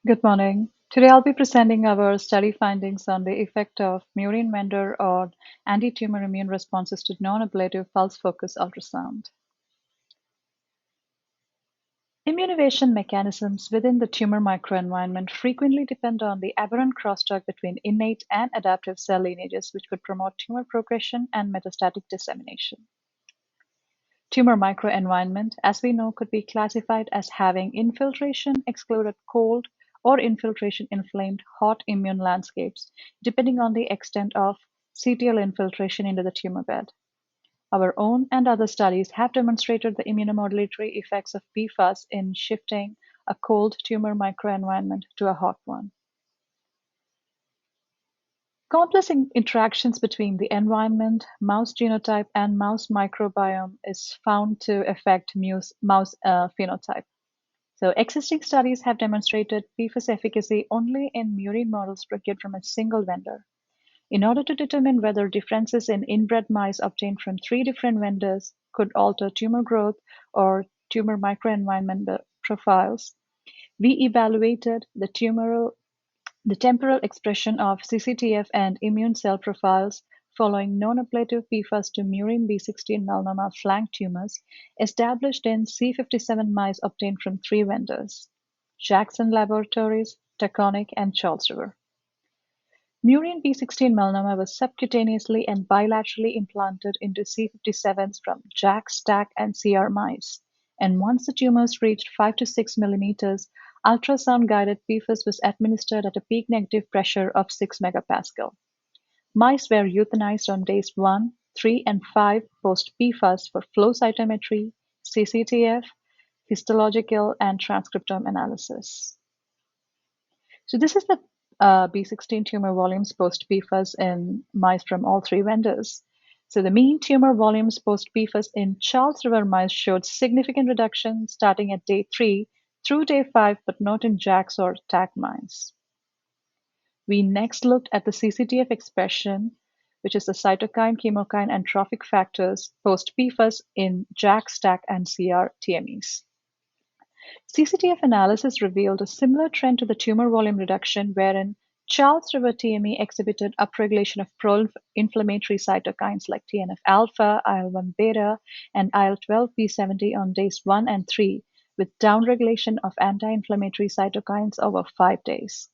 Good morning. Today I'll be presenting our study findings on the effect of murine vendor on anti-tumor immune responses to non-ablative pulse-focused ultrasound. Immune evasion mechanisms within the tumor microenvironment frequently depend on the aberrant crosstalk between innate and adaptive cell lineages, which could promote tumor progression and metastatic dissemination. Tumor microenvironment, as we know, could be classified as having infiltration excluded cold or infiltration inflamed hot immune landscapes, depending on the extent of CTL infiltration into the tumor bed. Our own and other studies have demonstrated the immunomodulatory effects of FUS in shifting a cold tumor microenvironment to a hot one. Complex interactions between the environment, mouse genotype, and mouse microbiome is found to affect mouse phenotype. So existing studies have demonstrated PFAS efficacy only in murine models procured from a single vendor. In order to determine whether differences in inbred mice obtained from 3 different vendors could alter tumor growth or tumor microenvironment profiles, we evaluated the temporal expression of CCTF and immune cell profiles following non-ablative PFAS to murine B16 melanoma flank tumors established in C57 mice obtained from 3 vendors: Jackson Laboratories, Taconic, and Charles River. Murine B16 melanoma was subcutaneously and bilaterally implanted into C57s from JAK, STAC, and CR mice, and once the tumors reached 5 to 6 millimeters, ultrasound-guided PFAS was administered at a peak negative pressure of 6 megapascal. Mice were euthanized on days 1, 3, and 5 post-PFAS for flow cytometry, CCTF, histological, and transcriptome analysis. So this is the B16 tumor volumes post-PFAS in mice from all 3 vendors. So the mean tumor volumes post-PFAS in Charles River mice showed significant reduction starting at day 3 through day 5, but not in JAKs or TAC mice. We next looked at the CCTF expression, which is the cytokine, chemokine, and trophic factors post-PFAS in JAK, STAC, and CR TMEs. CCTF analysis revealed a similar trend to the tumor volume reduction, wherein Charles River TME exhibited upregulation of pro-inflammatory cytokines like TNF-alpha, IL-1 beta, and IL-12p70 on days 1 and 3, with downregulation of anti-inflammatory cytokines over 5 days.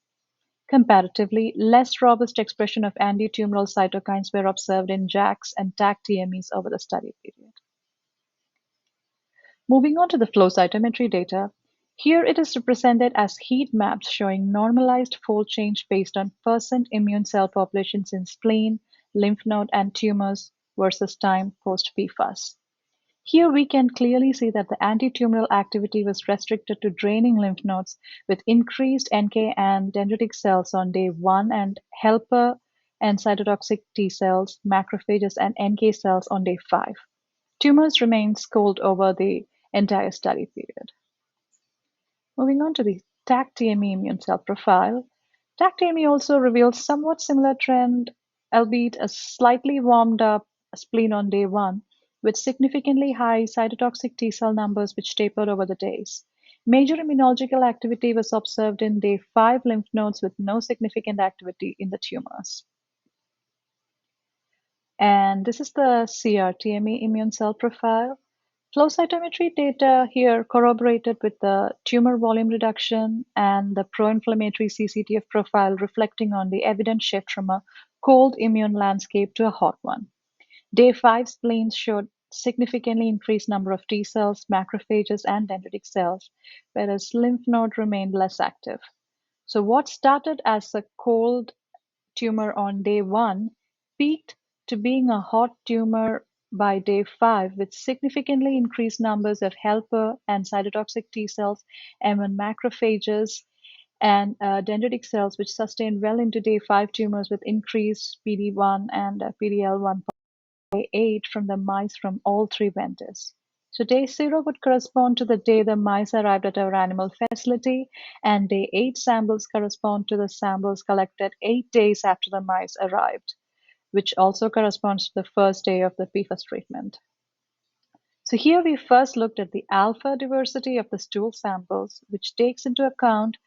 Comparatively, less robust expression of anti-tumoral cytokines were observed in JAKs and TAC TMEs over the study period. Moving on to the flow cytometry data, here it is represented as heat maps showing normalized fold change based on percent immune cell populations in spleen, lymph node, and tumors versus time post-PFAS. Here we can clearly see that the anti-tumoral activity was restricted to draining lymph nodes with increased NK and dendritic cells on day 1 and helper and cytotoxic T cells, macrophages, and NK cells on day 5. Tumors remained cold over the entire study period. Moving on to the TAC-TME immune cell profile, TAC-TME also reveals somewhat similar trend, albeit a slightly warmed up spleen on day 1, with significantly high cytotoxic T cell numbers which tapered over the days. Major immunological activity was observed in day 5 lymph nodes with no significant activity in the tumors. And this is the CR-TME immune cell profile. Flow cytometry data here corroborated with the tumor volume reduction and the pro-inflammatory CCTF profile reflecting on the evident shift from a cold immune landscape to a hot one. Day 5 spleens showed significantly increased number of T cells, macrophages, and dendritic cells, whereas lymph node remained less active. So what started as a cold tumor on day 1 peaked to being a hot tumor by day 5 with significantly increased numbers of helper and cytotoxic T cells, M1 macrophages, and dendritic cells, which sustained well into day 5 tumors with increased PD1 and PDL1 by 8 from the mice from all 3 vendors. So day 0 would correspond to the day the mice arrived at our animal facility, and day 8 samples correspond to the samples collected 8 days after the mice arrived, which also corresponds to the first day of the PFAS treatment. So here we first looked at the alpha diversity of the stool samples, which takes into account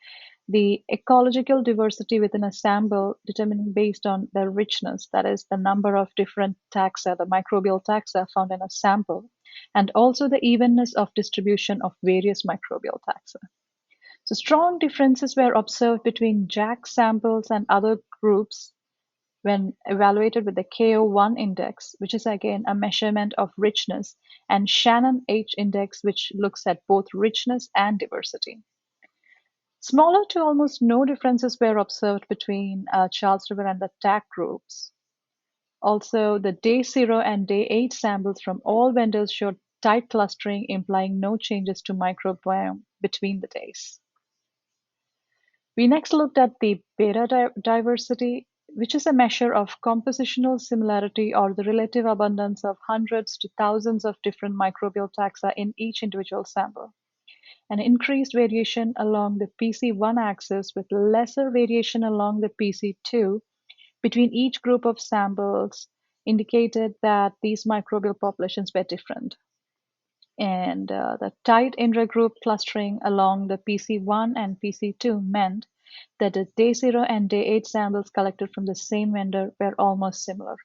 the ecological diversity within a sample determining based on the richness, that is, the number of different taxa, the microbial taxa found in a sample, and also the evenness of distribution of various microbial taxa. So strong differences were observed between JAK samples and other groups when evaluated with the KO1 index, which is again a measurement of richness, and Shannon H index, which looks at both richness and diversity. Smaller to almost no differences were observed between Charles River and the TAC groups. Also, the day 0 and day 8 samples from all vendors showed tight clustering, implying no changes to microbiome between the days. We next looked at the beta diversity, which is a measure of compositional similarity or the relative abundance of hundreds to thousands of different microbial taxa in each individual sample. An increased variation along the PC1 axis with lesser variation along the PC2 between each group of samples indicated that these microbial populations were different. And the tight intra-group clustering along the PC1 and PC2 meant that the day 0 and day 8 samples collected from the same vendor were almost similar.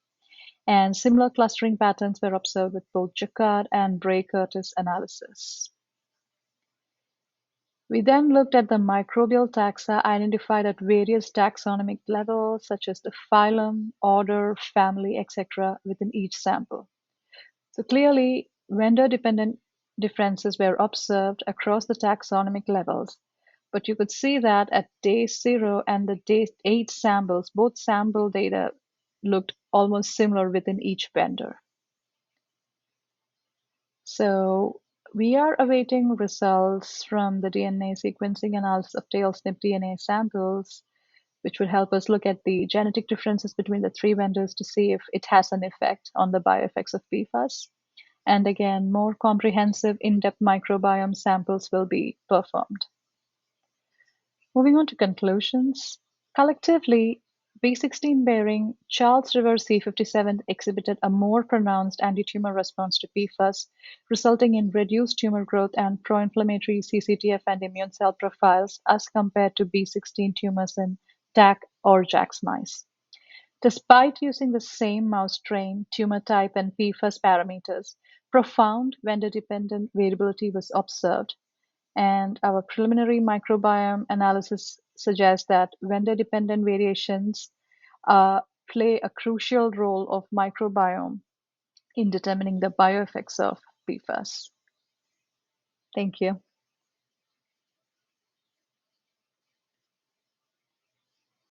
And similar clustering patterns were observed with both Jacquard and Bray-Curtis analysis. We then looked at the microbial taxa identified at various taxonomic levels, such as the phylum, order, family, etc., within each sample. So clearly, vendor-dependent differences were observed across the taxonomic levels, but you could see that at day 0 and the day 8 samples, both sample data looked almost similar within each vendor. So we are awaiting results from the DNA sequencing analysis of tail snip DNA samples, which would help us look at the genetic differences between the three vendors to see if it has an effect on the bioeffects of PFAS. And again, more comprehensive in-depth microbiome samples will be performed. Moving on to conclusions. Collectively, B16 bearing Charles River C57 exhibited a more pronounced anti-tumor response to PFAS, resulting in reduced tumor growth and pro-inflammatory CCTF and immune cell profiles as compared to B16 tumors in TAC or JAX mice. Despite using the same mouse strain, tumor type, and PFAS parameters, profound vendor-dependent variability was observed, and our preliminary microbiome analysis suggests that vendor-dependent variations play a crucial role of microbiome in determining the bioeffects of PFAS. Thank you.